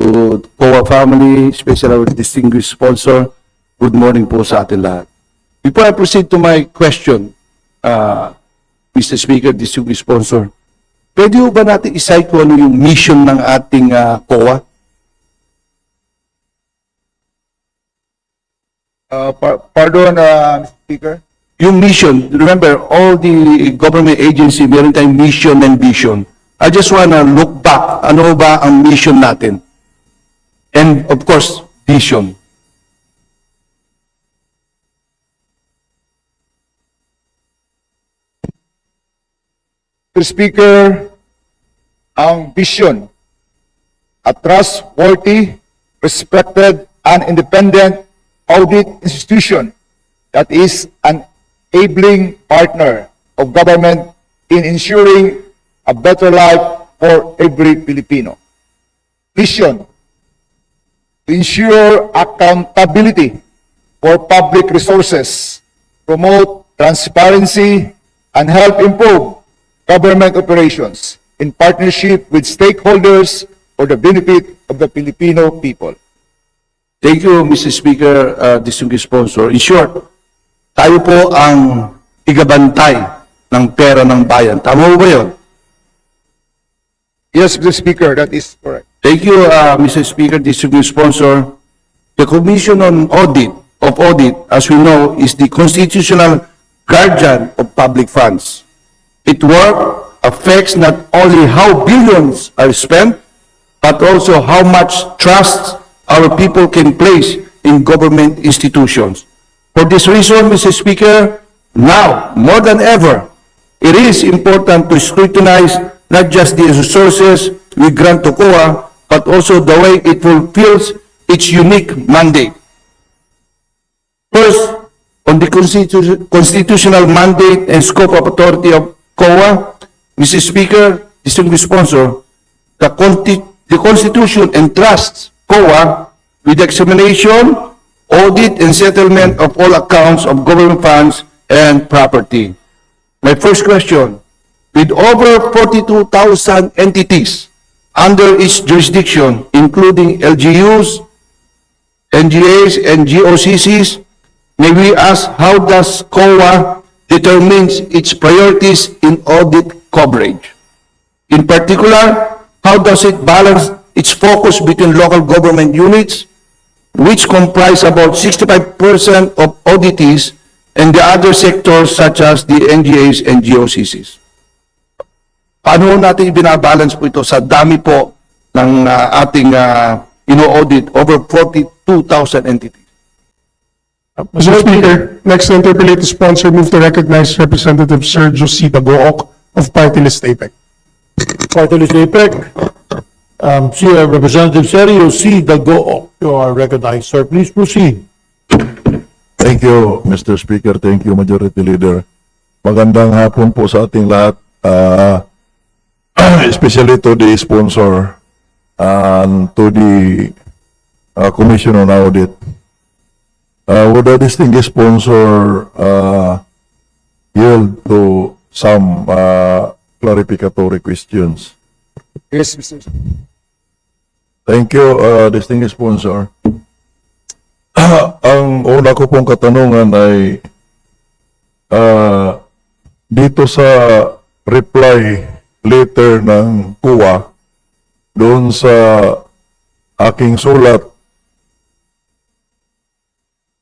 to COA family, especially our distinguished sponsor. Good morning po sa atin lahat. Before I proceed to my question, Mr. Speaker, distinguished sponsor, pwede ba natin isay kung ano yung mission ng ating COA? Pardon, Mr. Speaker. Yung mission, remember, all the government agency, meron tayong mission and vision. I just wanna look back, ano ba ang mission natin? And of course, vision. Mr. Speaker, ang vision, a trustworthy, respected, and independent audit institution that is an enabling partner of government in ensuring a better life for every Filipino. Vision, to ensure accountability for public resources, promote transparency, and help improve government operations in partnership with stakeholders for the benefit of the Filipino people. Thank you, Mr. Speaker, distinguished sponsor. In short, tayo po ang igabantay ng pera ng bayan. Tama ba yun? Yes, Mr. Speaker, that is correct. Thank you, Mr. Speaker, distinguished sponsor. The Commission on Audit, as we know, is the constitutional guardian of public funds. Its work affects not only how billions are spent, but also how much trust our people can place in government institutions. For this reason, Mr. Speaker, now more than ever, it is important to scrutinize not just the resources we grant to COA, but also the way it fulfills its unique mandate. First, on the constitutional mandate and scope of authority of COA, Mr. Speaker, distinguished sponsor, the Constitution entrusts COA with the examination, audit, and settlement of all accounts of government funds and property. My first question, with over 42,000 entities under its jurisdiction, including LGUs, NGAs, and GOCCs, may we ask how does COA determines its priorities in audit coverage? In particular, how does it balance its focus between local government units, which comprise about 65% of auditees, and the other sectors such as the NGAs and GOCCs? Paano natin binabalance po ito sa dami po ng ating ino-audit, over 42,000 entities? Mr. Speaker, next to interpolate the sponsor, move to recognize Representative Sergio C. Dagook of Party List APEC. Party List APEC. Representative Sergio C. Dagook, you are recognized, sir. Please proceed. Thank you, Mr. Speaker. Thank you, Majority Leader. Magandang hapon po sa ating lahat, especially to the sponsor and to the Commission on Audit. Would the distinguished sponsor yield to some clarificatory questions? Yes, Mr. Speaker. Thank you, distinguished sponsor. Ang una ko pong katanungan ay dito sa reply letter ng COA doon sa aking sulat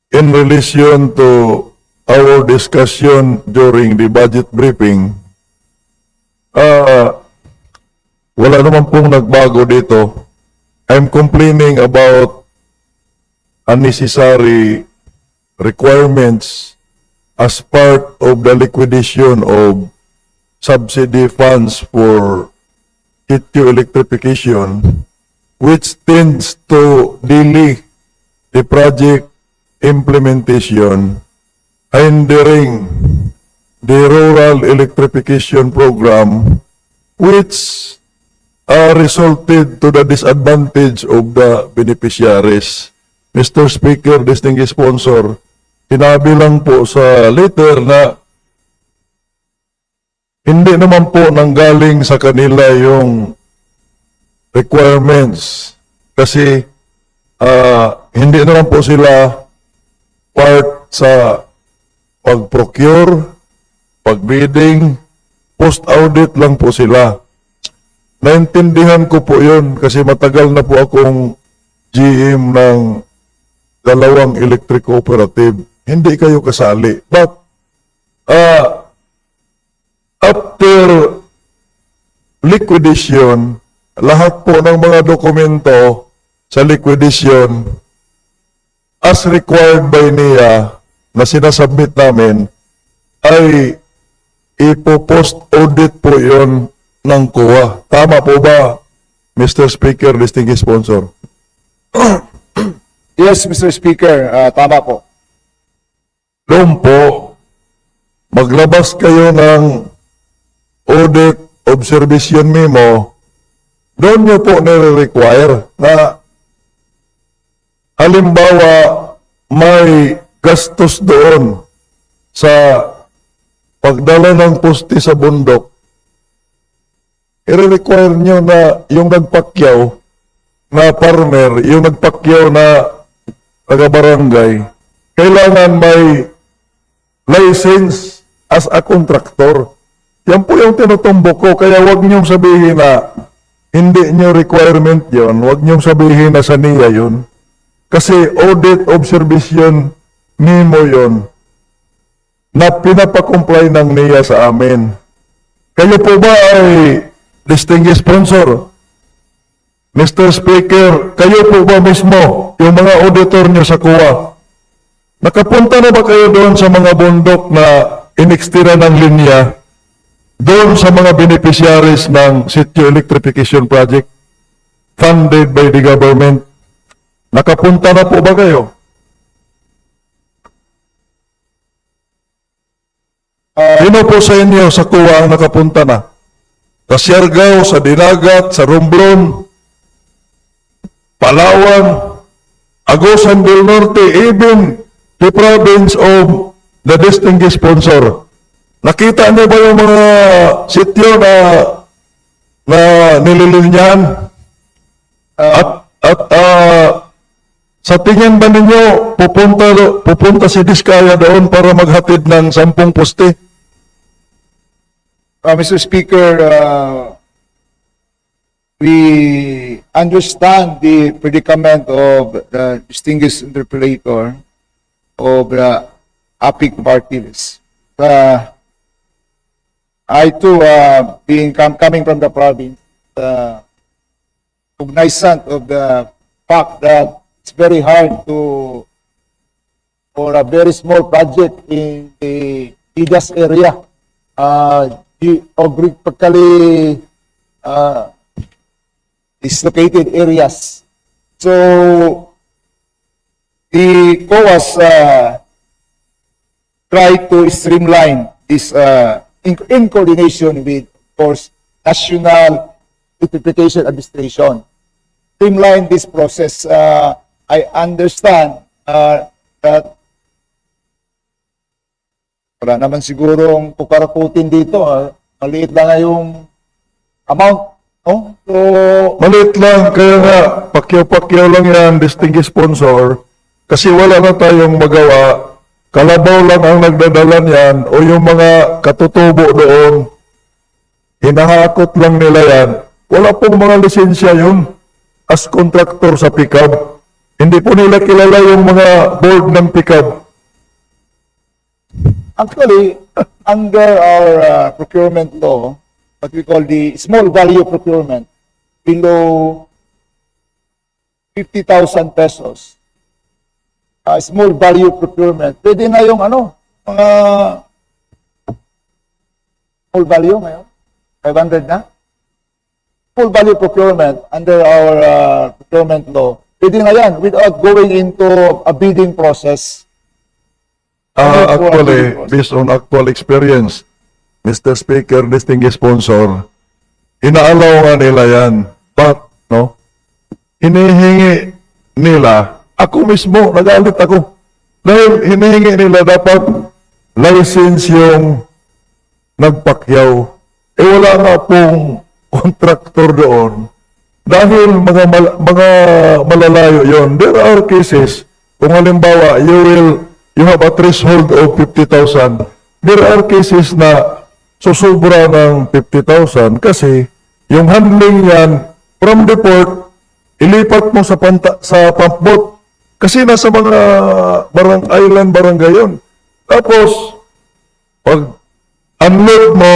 in relation to our discussion during the budget briefing, wala naman pong nagbago dito. I'm complaining about unnecessary requirements as part of the liquidation of subsidy funds for HITU electrification, which tends to delay the project implementation, hindering the rural electrification program, which resulted to the disadvantage of the beneficiaries. Mr. Speaker, distinguished sponsor, sinabi lang po sa letter na hindi naman po nanggaling sa kanila yung requirements Kasi hindi naman po sila part sa pag-procure, pag-bidding, post-audit lang po sila. Naintindihan ko po yun kasi matagal na po akong GM ng dalawang electric cooperative. Hindi kayo kasali. But after liquidation, lahat po ng mga dokumento sa liquidation as required by NIA na sinasubmit namin ay ipo-post audit po yon ng COA. Tama po ba, Mr. Speaker, distinguished sponsor? Yes, Mr. Speaker, tama po. Doon po, maglabas kayo ng audit observation memo, doon nyo po nire-require na halimbawa may gastos doon sa pagdala ng poste sa bundok, i-require nyo na yung nagpakyaw na farmer, yung nagpakyaw na taga-barangay, kailangan may license as a contractor. Yan po yung tinutumbok ko, kaya wag niyong sabihin na hindi niyo requirement yon, wag niyong sabihin na sa NIA yun. Kasi audit observation memo yon na pinapakomply ng NIA sa amin. Kayo po ba ay distinguished sponsor? Mr. Speaker, kayo po ba mismo, yung mga auditor niyo sa COA, nakapunta na ba kayo doon sa mga bundok na inekstira ng linya, doon sa mga beneficiaries ng Sitio Electrification Project funded by the government? Nakapunta na po ba kayo? Sino po sa inyo sa COA ang nakapunta na? Sa Siargao, sa Dinagat, sa Romblon, Palawan, Agusan del Norte, even the province of the distinguished sponsor. Nakita niyo ba yung mga sityo na nililinyahan? At sa tingin ba ninyo pupunta si Diskaya doon para maghatid ng 10 poste? Mr. Speaker, we understand the predicament of the distinguished interpolator of the APIC party list. I too, coming from the province, cognizant of the fact that it's very hard for a very small project in the Idas area, geographically dislocated areas. So, the COAS try to streamline this in coordination with, of course, National Electrification Administration. Streamline this process. I understand that wala naman sigurong puparakutin dito. Maliit lang na yung amount. No? So, Maliit lang, kaya nga, pakyaw-pakyaw lang yan, distinguished sponsor, kasi wala na tayong magawa, kalabaw lang ang nagdadala niyan, o yung mga katutubo doon, hinahakot lang nila yan, wala pong mga lisensya yun, as contractor sa pickup. Hindi po nila kilala yung mga board ng pickup. actually, under our procurement law, what we call the small value procurement, below 50,000 pesos, small value procurement, pwede na yung mga small value ngayon, 500 na. Full value procurement under our procurement law, pwede na yan without going into a bidding process. Actually, based on actual experience, Mr. Speaker, distinguished sponsor, inaalaw nga nila yan. But, no, hinihingi nila, ako mismo, nagalit ako. Dahil hinihingi nila dapat license yung nagpakyaw. Eh wala nga pong contractor doon dahil mga malalayo yon. There are cases, kung halimbawa, you have a threshold of 50,000. There are cases na susubra ng 50,000 kasi yung handling yan from the port, ilipat mo sa pump boat. Kasi nasa mga island barangay yun. Tapos, pag unload mo,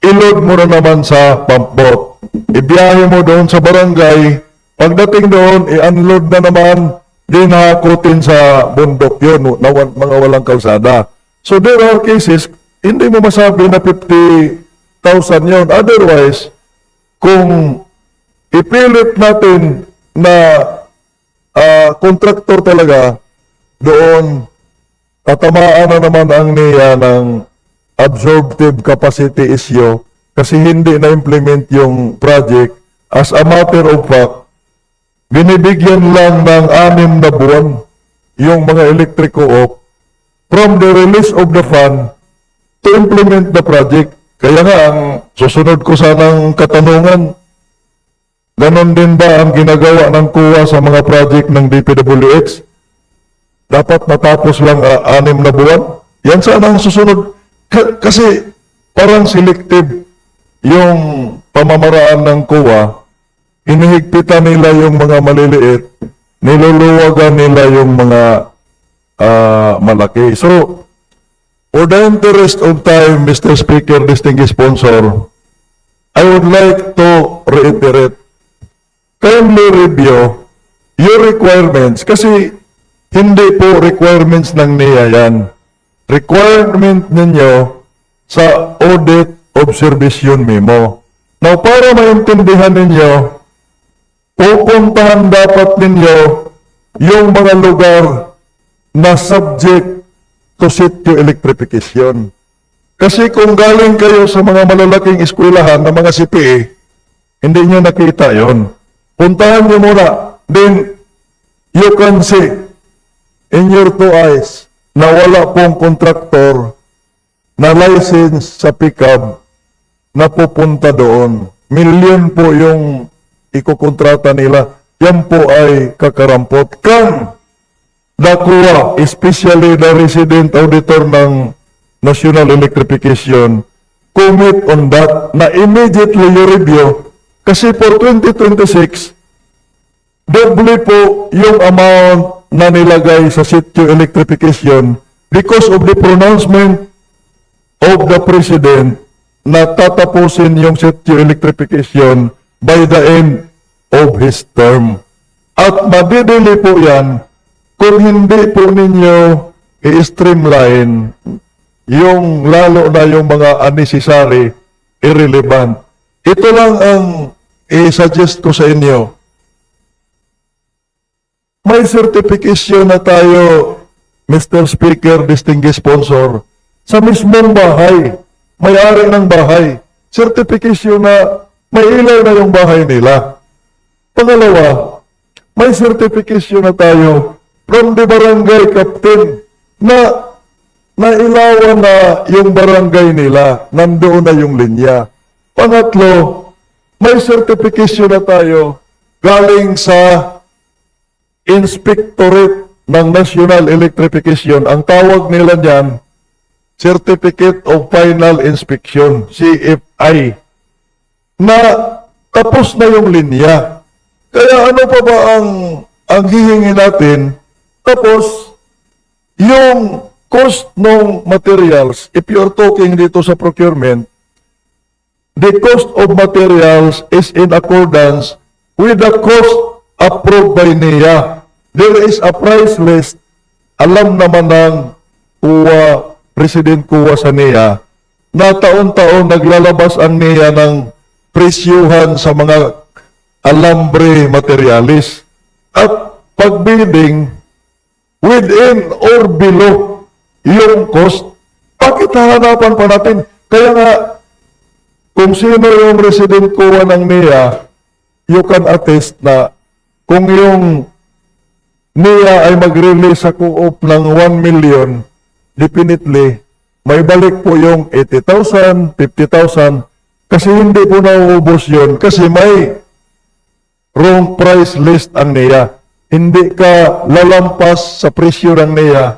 i-load mo na naman sa pump boat. Ibiyahe mo doon sa barangay, pagdating doon, i-unload na naman, din hakutin sa bundok yun, na mga walang kalsada. So there are cases, hindi mo masabi na 50,000 yun. Otherwise, kung ipilit natin na kontraktor talaga, doon, tatamaan na naman ang niya ng absorptive capacity issue kasi hindi na-implement yung project. As a matter of fact, binibigyan lang ng 6 na buwan yung mga electric co-op from the release of the fund to implement the project. Kaya nga, ang susunod ko sanang katanungan, ganon din ba ang ginagawa ng kuha sa mga project ng DPWH? Dapat matapos lang 6 na buwan? Yan sana ang susunod. Kasi parang selective yung pamamaraan ng kuha, hinihigpitan nila yung mga maliliit, niluluwagan nila yung mga malaki. So, for the interest of time, Mr. Speaker, distinguished sponsor, I would like to reiterate, kindly review your requirements kasi hindi po requirements ng NIA yan. Requirement ninyo sa audit observation memo. Now, para maintindihan ninyo, pupuntahan dapat ninyo yung mga lugar na subject to sitio electrification. Kasi kung galing kayo sa mga malalaking eskwelahan ng mga CPE, hindi nyo nakita yon. Puntahan nyo muna. Then, you can see in your two eyes na wala pong kontraktor na license sa pickup na pupunta doon. Milyon po yung ikukontrata nila. Yan po ay kakarampot. Kan nakuha, especially the resident auditor ng National Electrification, commit on that na immediately you review kasi for 2026, doble po yung amount na nilagay sa sitio electrification because of the pronouncement of the President na tatapusin yung sitio electrification by the end of his term. At madidili po yan kung hindi po ninyo i-streamline yung lalo na yung mga unnecessary, irrelevant. Ito lang ang i-suggest ko sa inyo. May certification na tayo, Mr. Speaker, distinguished sponsor, sa mismong bahay, may-ari ng bahay, certification na may ilaw na yung bahay nila. Pangalawa, may certification na tayo from the barangay captain na nailawan na yung barangay nila, nandoon na yung linya. Pangatlo, may certification na tayo galing sa Inspectorate ng National Electrification. Ang tawag nila niyan, Certificate of Final Inspection, CFI, na tapos na yung linya. Kaya ano pa ba ang hihingi natin? Tapos, yung cost ng materials, if you're talking dito sa procurement, the cost of materials is in accordance with the cost approved by NIA. There is a price list. Alam naman ng President Kuwa sa NIA na taon-taon naglalabas ang NIA ng presyuhan sa mga alambre materialis. At pag-bidding, within or below yung cost, bakit hahanapan pa natin? Kaya nga, kung sino yung resident kuha ng NIA, you can attest na kung yung NIA ay mag-release sa co-op ng 1 million, definitely, may balik po yung 80,000, 50,000, kasi hindi po nauubos yun, kasi may wrong price list ang NEA. Hindi ka lalampas sa presyo ng NEA,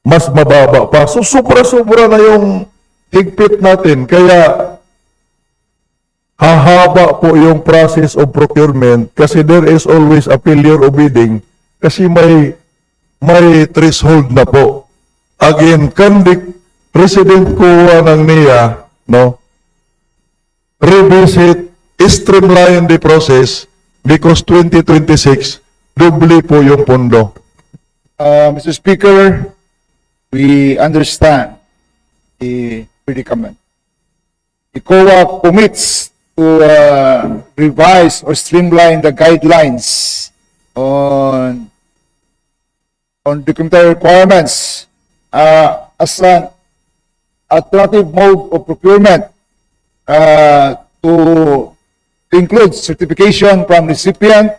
mas mababa pa. So, sobra-sobra na yung higpit natin. Kaya, hahaba po yung process of procurement kasi there is always a failure of bidding kasi may threshold na po. Again, can the President kuha ng NEA, no, revisit, streamline the process because 2026, doble po yung pondo. Mr. Speaker, we understand the predicament. The COA commits to revise or streamline the guidelines on documentary requirements as an alternative mode of procurement to include certification from recipient,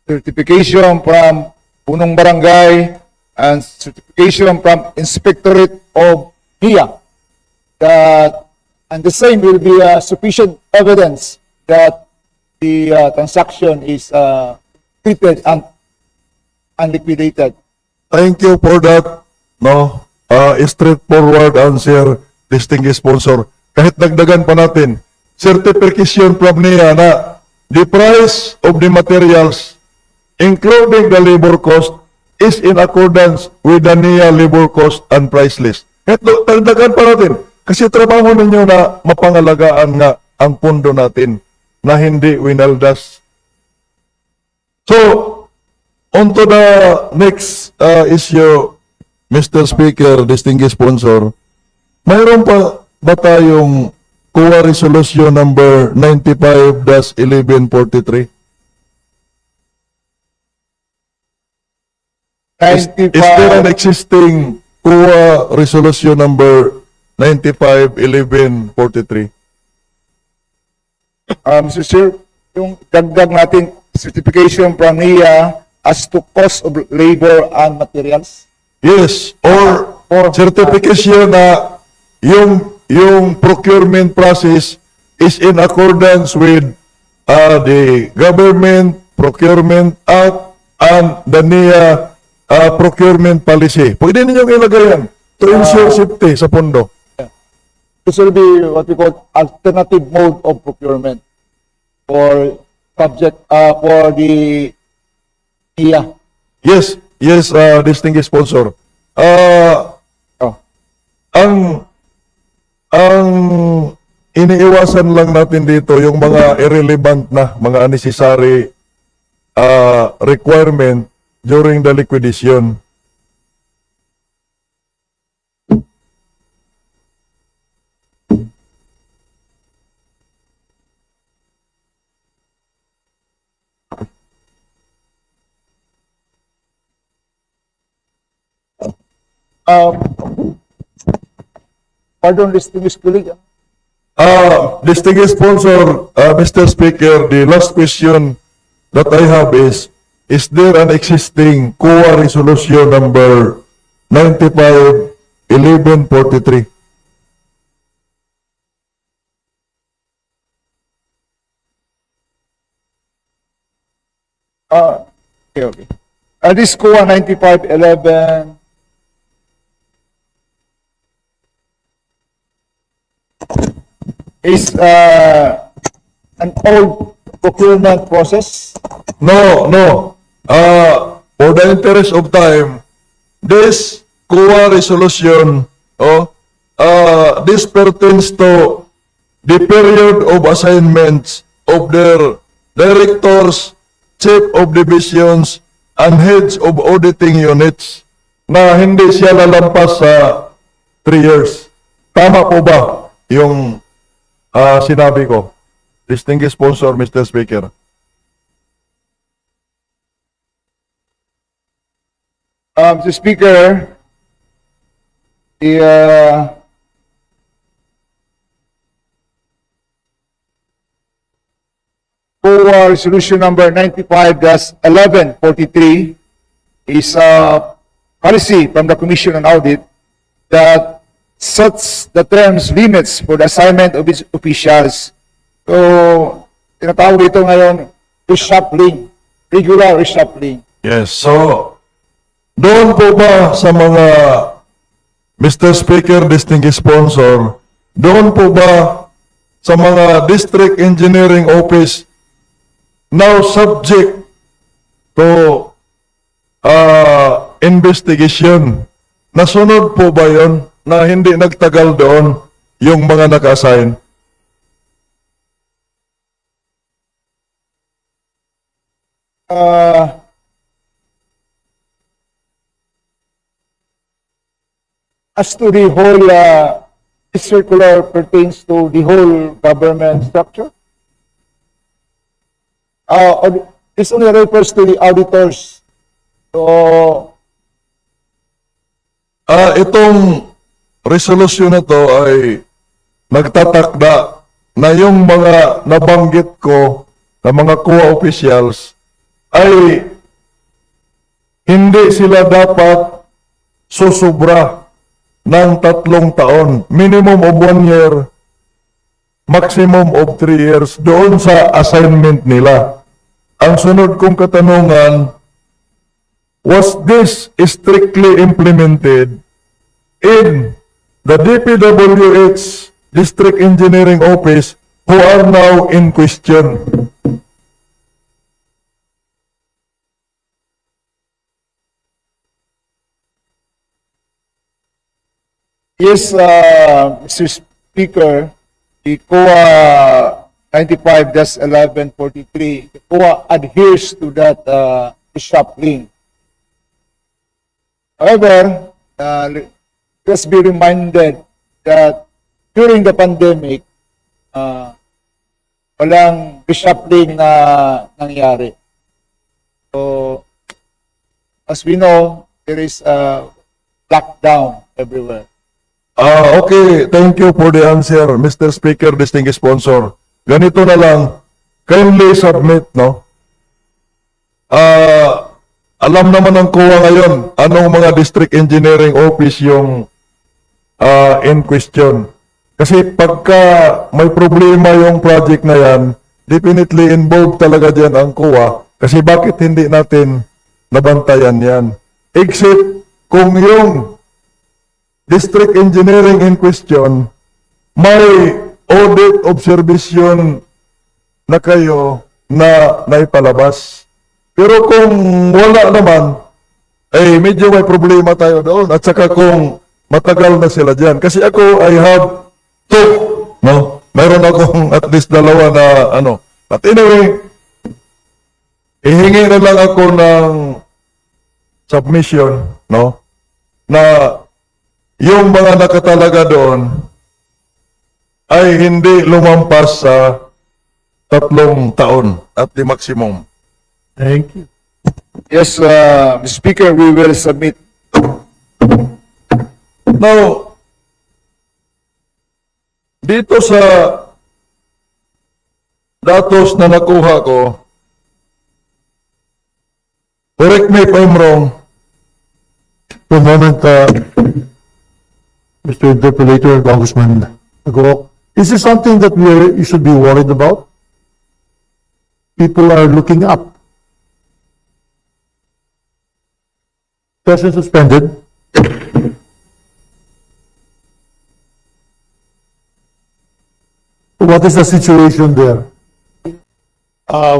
certification from punong barangay, and certification from Inspectorate of NEA. And the same will be sufficient evidence that the transaction is treated and liquidated. Thank you for that, no, straightforward answer, distinguished sponsor. Kahit dagdagan pa natin, certification from NEA na the price of the materials, including the labor cost, is in accordance with the NEA labor cost and price list. Kahit dagdagan pa natin, kasi trabaho ninyo na mapangalagaan nga ang pondo natin na hindi winaldas. So, on to the next issue, Mr. Speaker, distinguished sponsor, mayroon pa ba tayong COA Resolution number 95-1143? Is there an existing COA Resolution number 95-1143? Mr. Chair, yung dagdag natin certification from NEA as to cost of labor and materials. Yes, or certification na yung procurement process is in accordance with the Government Procurement Act and the NEA procurement policy. Pwede ninyong ilagay yan to ensure safety sa pondo. This will be what we call alternative mode of procurement for subject for the NEA. Yes, distinguished sponsor. Oh. Ang iniiwasan lang natin dito yung mga irrelevant na, mga unnecessary requirement during the liquidation. Pardon, distinguished colleague. Distinguished sponsor, Mr. Speaker, the last question that I have is there an existing COA resolution number 95-1143? Okay. This COA 9511 is an old procurement process. No. For the interest of time, this COA resolution, this pertains to the period of assignments of their directors, chief of divisions, and heads of auditing units na hindi siya lalampas sa 3 years. Tama po ba yung sinabi ko? Distinguished sponsor, Mr. Speaker. Mr. Speaker, the COA resolution number 95-1143 is a policy from the Commission on Audit that sets the terms limits for the assignment of its officials. So, tinatawag ito ngayon reshuffling, regular reshuffling. Yes, so doon po ba sa mga Mr. Speaker, distinguished sponsor, doon po ba sa mga District Engineering Office now subject to investigation? Nasunod po ba yon na hindi nagtagal doon yung mga naka-assign? As to the whole, this circular pertains to the whole government structure. This only refers to the auditors. So, Itong resolution na to ay nagtatakda na yung mga nabanggit ko na mga COA officials ay hindi sila dapat susubra ng 3 taon. Minimum of 1 year, maximum of 3 years doon sa assignment nila. Ang sunod kong katanungan, was this strictly implemented in the DPWH District Engineering Office who are now in question? yes, Mr. Speaker, the COA 95-1143, the COA adheres to that reshuffling. However, let's be reminded that during the pandemic, walang reshuffling na nangyari. So, as we know, there is a lockdown everywhere. Okay, thank you for the answer, Mr. Speaker, distinguished sponsor. Ganito na lang, kindly submit, no? Alam naman ng COA ngayon, anong mga district engineering office yung in question. Kasi pagka may problema yung project na yan, definitely involved talaga dyan ang COA. Kasi bakit hindi natin nabantayan yan? Except kung yung district engineering in question, may audit observation na kayo na naipalabas. Pero kung wala naman, eh medyo may problema tayo doon. At saka kung matagal na sila dyan. Kasi ako, I have 2, no? Mayroon akong at least 2 na ano. But anyway, ihingi na lang ako ng submission, no? Na yung mga nakatalaga doon ay hindi lumampas sa 3 taon at the maximum. Thank you. Yes, Mr. Speaker, we will submit. Now, dito sa datos na nakuha ko, correct me if I'm wrong, For a moment, Mr. Interpolator, Congressman Agok, is this something that you should be worried about? People are looking up. Session suspended. What is the situation there?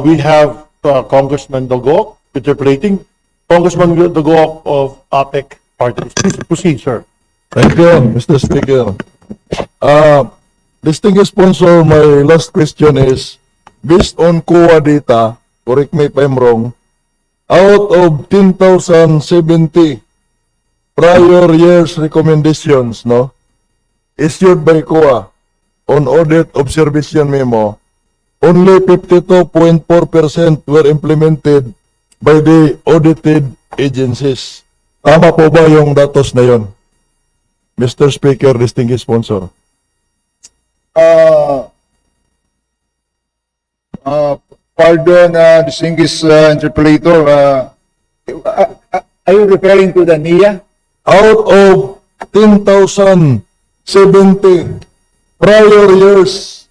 We have Congressman Dogok interpolating. Congressman Dogok of APEC Party. Please proceed, sir. thank you, Mr. Speaker. Distinguished sponsor, my last question is, based on COA data, correct me if I'm wrong, out of 10,070 prior years recommendations, no, issued by COA on audit observation memo, only 52.4% were implemented by the audited agencies. Tama po ba yung datos na yon, Mr. Speaker, distinguished sponsor? Pardon, distinguished interpolator, are you referring to the NIA? Out of 10,070 prior years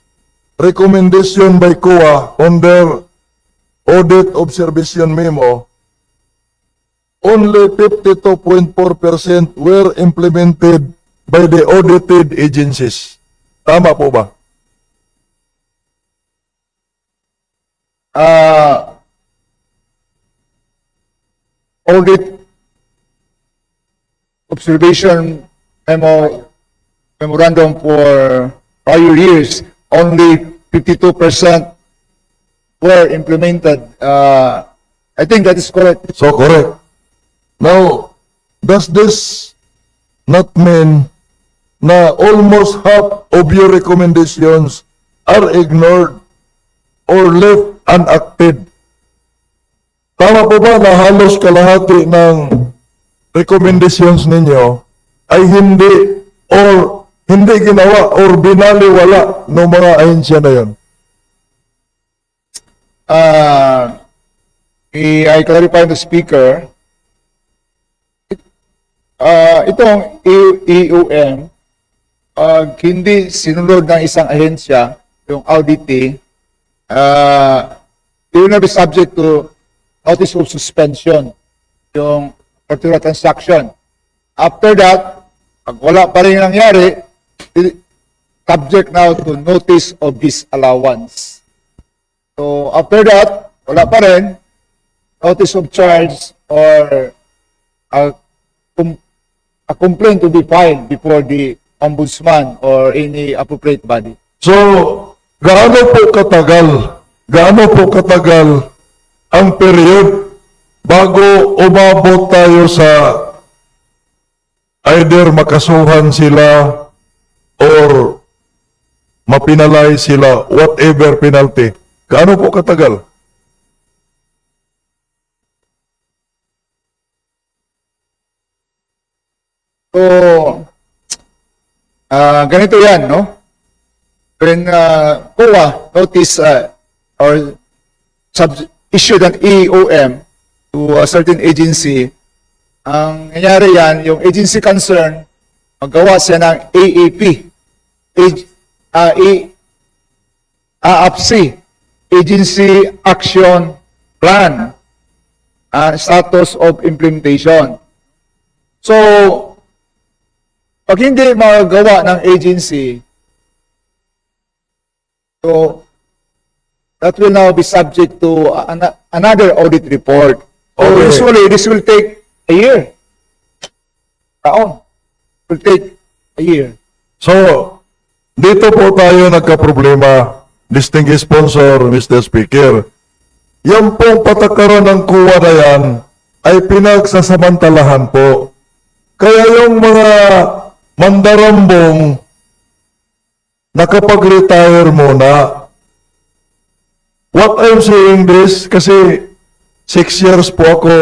recommendation by COA on their audit observation memo, only 52.4% were implemented by the audited agencies. Tama po ba? Audit observation memorandum for prior years, only 52% were implemented. I think that is correct. So correct. Now, does this not mean na almost half of your recommendations are ignored or left unacted? Tama po ba na halos kalahati ng recommendations ninyo ay hindi ginawa or binaliwala ng mga ahensya na yon? I clarify the speaker. Itong EUM, hindi sinunod ng isang ahensya, yung auditee, they will not be subject to notice of suspension, yung particular transaction. After that, pag wala pa rin nangyari, subject now to notice of disallowance. So, after that, wala pa rin, notice of charge or a complaint to be filed before the ombudsman or any appropriate body. So, gaano po katagal ang period bago umabot tayo sa either makasuhan sila or mapinalay sila, whatever penalty? Gaano po katagal? So, ganito yan, no? When COA notice or issued an EOM to a certain agency, ang nangyari yan, yung agency concern, magawa siya ng AAP, AAPC, Agency Action Plan, status of implementation. So, pag hindi magagawa ng agency, so that will now be subject to another audit report. So Okay. usually, this will take a year. Taon. Will take a year. So, dito po tayo nagka-problema, distinguished sponsor, Mr. Speaker. Yan pong patakaran ng kuwa na yan ay pinagsasamantalahan po. Kaya yung mga mandarambong nakapag-retire muna. What I'm saying this, kasi 6 years po ako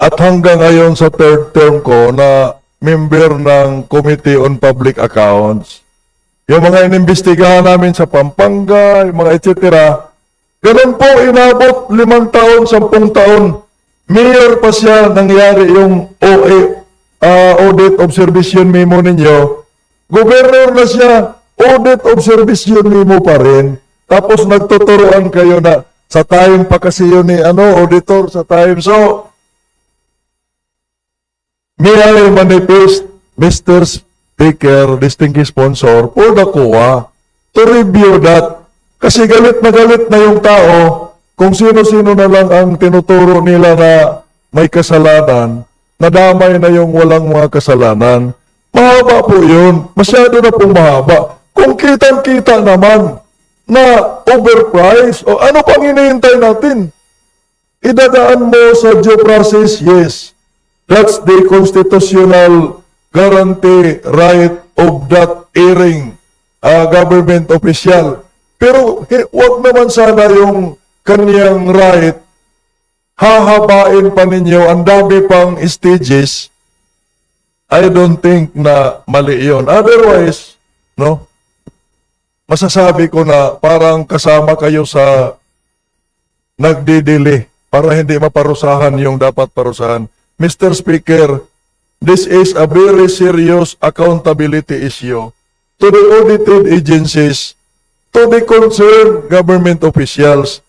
at hanggang ngayon sa third term ko na member ng Committee on Public Accounts. Yung mga inimbestigahan namin sa Pampanga, yung mga et cetera, ganun po, inabot 5 taon, 10 taon. Mayor pa siya nangyari yung audit observation memo ninyo. Governor na siya, audit observation memo pa rin. Tapos nagtuturoan kayo na sa time pa kasi yun ni auditor sa time. So, may I manifest, Mr. Speaker, distinguished sponsor, for the COA to review that. Kasi galit na yung tao kung sino-sino na lang ang tinuturo nila na may kasalanan, nadamay na yung walang mga kasalanan. Mahaba po yun. Masyado na pong mahaba. Kung kitang-kita naman na overpriced, o ano pang hinihintay natin? Idadaan mo sa due process, yes. That's the constitutional guarantee right of that erring government official. Pero wag naman sana yung kanyang right hahabain pa ninyo, ang dami pang stages. I don't think na mali yun. Otherwise, no, masasabi ko na parang kasama kayo sa nagdidili para hindi maparusahan yung dapat parusahan. Mr. Speaker, this is a very serious accountability issue to the audited agencies, to the concerned government officials.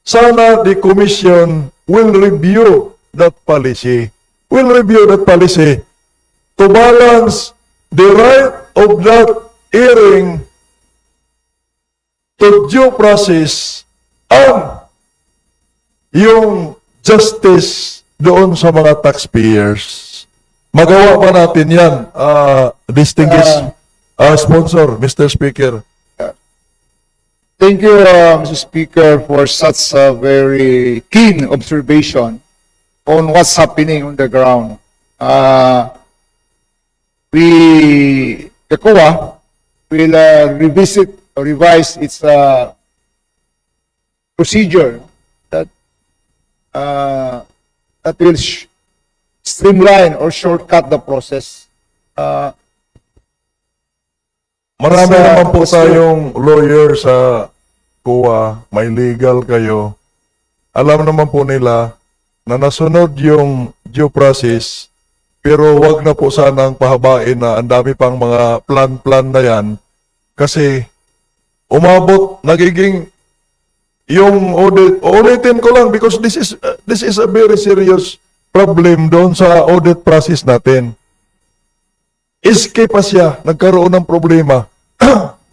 sana the commission will review that policy. Will review that policy to balance the right of that hearing to due process and yung justice doon sa mga taxpayers. Magawa pa natin yan, distinguished sponsor, Mr. Speaker. Thank you, Mr. Speaker, for such a very keen observation on what's happening on the ground. The COA will revisit or revise its procedure that will streamline or shortcut the process. Marami Sa- naman po tayong lawyer sa COA, may legal kayo. Alam naman po nila na nasunod yung due process, pero wag na po sanang pahabain na ang dami pang mga plan-plan na yan. Kasi umabot, nagiging yung audit, ulitin ko lang because this is a very serious problem doon sa audit process natin. Iske pa siya, nagkaroon ng problema.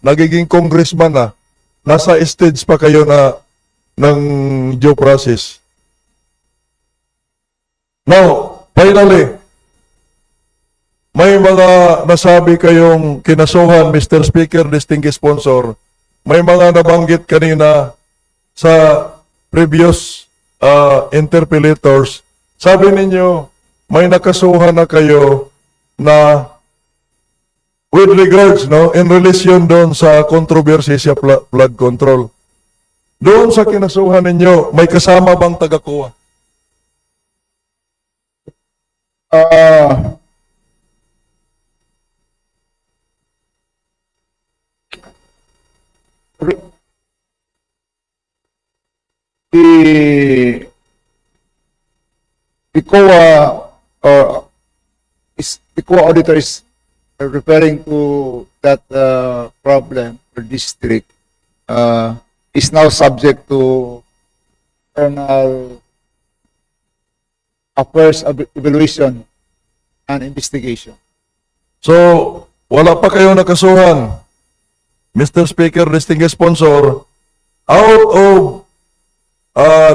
Nagiging congressman na, nasa stage pa kayo na ng due process. Now, finally, may mga nasabi kayong kinasuhan, Mr. Speaker, distinguished sponsor. May mga nabanggit kanina sa previous interpellators. Sabi ninyo, may nakasuhan na kayo na with regards, no, in relation doon sa controversy sa flood control. Doon sa kinasuhan ninyo, may kasama bang taga-COA? The COA the COA auditor is referring to that problem or district is now subject to internal affairs evaluation and investigation. So, wala pa kayo nakasuhan. Mr. Speaker, distinguished sponsor, out of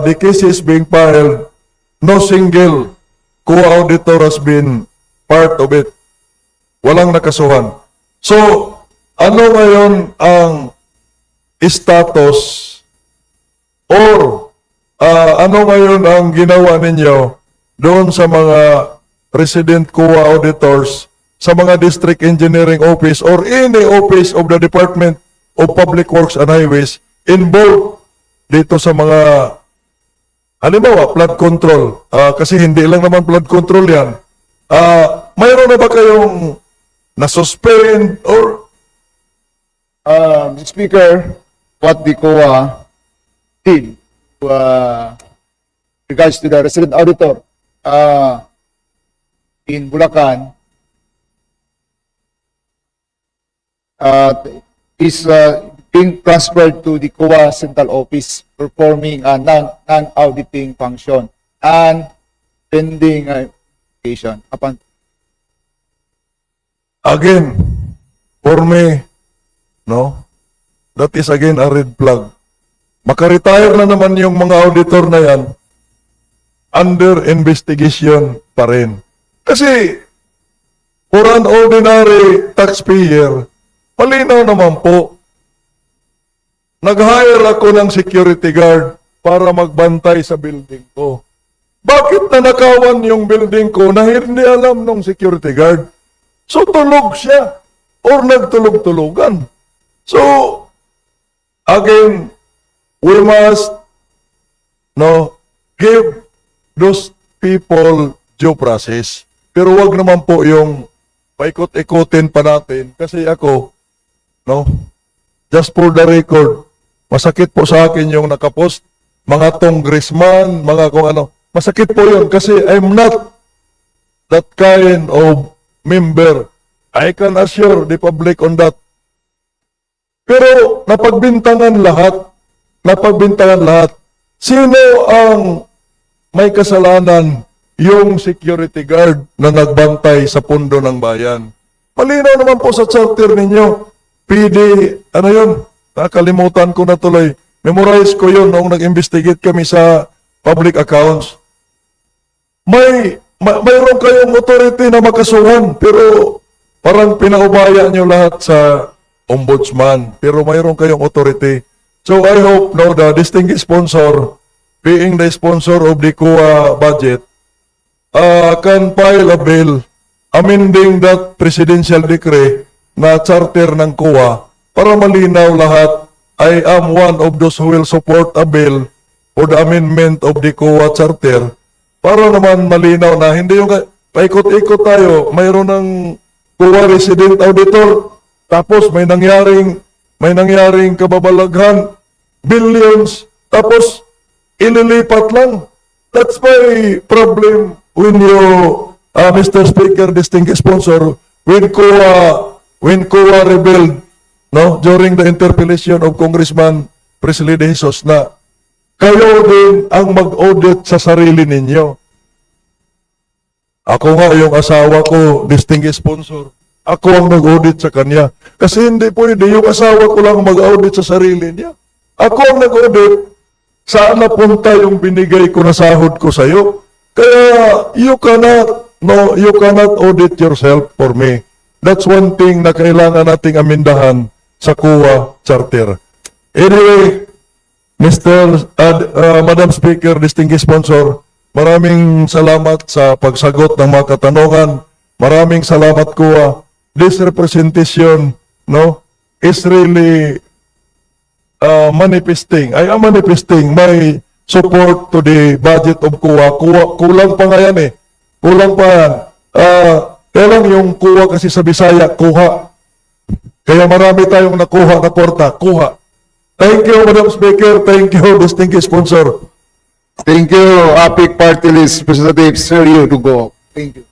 the cases being filed, no single co-auditor has been part of it. Walang nakasuhan. So, ano ngayon ang status or ano ngayon ang ginawa ninyo doon sa mga resident COA auditors sa mga district engineering office or any office of the Department of Public Works and Highways involved dito sa mga halimbawa flood control, kasi hindi lang naman flood control yan. Mayroon na ba kayong na-suspend or Mr. Speaker, what the COA did regards to the resident auditor in Bulacan is being transferred to the COA Central Office performing a non-auditing function and pending investigation upon again, for me, no, that is again a red flag. Makaretire na naman yung mga auditor na yan, under investigation pa rin. Kasi, for an ordinary taxpayer, malinaw naman po, nag-hire ako ng security guard para magbantay sa building ko. Bakit nanakawan yung building ko na hindi alam ng security guard? So, tulog siya or nagtulog-tulugan. So, again, we must give those people due process. Pero wag naman po yung paikot-ikotin pa natin. Kasi ako, just for the record, masakit po sa akin yung nakapost, mga congressman, mga kung ano. Masakit po yun kasi I'm not that kind of member. I can assure the public on that. Pero napagbintangan lahat Sino ang may kasalanan? Yung security guard na nagbantay sa pundo ng bayan. Malinaw naman po sa charter ninyo. PD, ano yun? Nakalimutan ko na tuloy. Memorize ko yun noong nag-investigate kami sa public accounts. Mayroon kayong authority na makasuhan, pero parang pinaubaya nyo lahat sa ombudsman, pero mayroon kayong authority. So I hope no, the distinguished sponsor, being the sponsor of the COA budget, can file a bill amending that presidential decree na charter ng COA para malinaw lahat. I am one of those who will support a bill for the amendment of the COA charter para naman malinaw na hindi yung paikot-ikot tayo, mayroon ng COA resident auditor, tapos may nangyaring kababalaghan, billions, tapos ililipat lang. That's my problem when you, Mr. Speaker, distinguished sponsor, when COA rebelled, no, during the interpellation of Congressman Presley De Jesus na kayo din ang mag-audit sa sarili ninyo. Ako nga, yung asawa ko, distinguished sponsor, ako ang nag-audit sa kanya. Kasi hindi pwede, yung asawa ko lang mag-audit sa sarili niya. Ako ang nag-audit, saan napunta yung binigay ko na sahod ko sa'yo? Kaya, you cannot audit yourself for me. That's one thing na kailangan nating amindahan sa COA charter. Anyway, Madam Speaker, distinguished sponsor, maraming salamat sa pagsagot ng mga katanungan. Maraming salamat COA. This representation, no, is really manifesting. I am manifesting my support to the budget of COA. Kulang pa nga yan eh. Kulang pa yan. Kaya lang yung COA kasi sa Bisaya, kuha. Kaya marami tayong nakuha na kwarta, kuha. Thank you, Madam Speaker. Thank you, distinguished sponsor. Thank you, APIC Party List Representative Sergio Dugo. Thank you.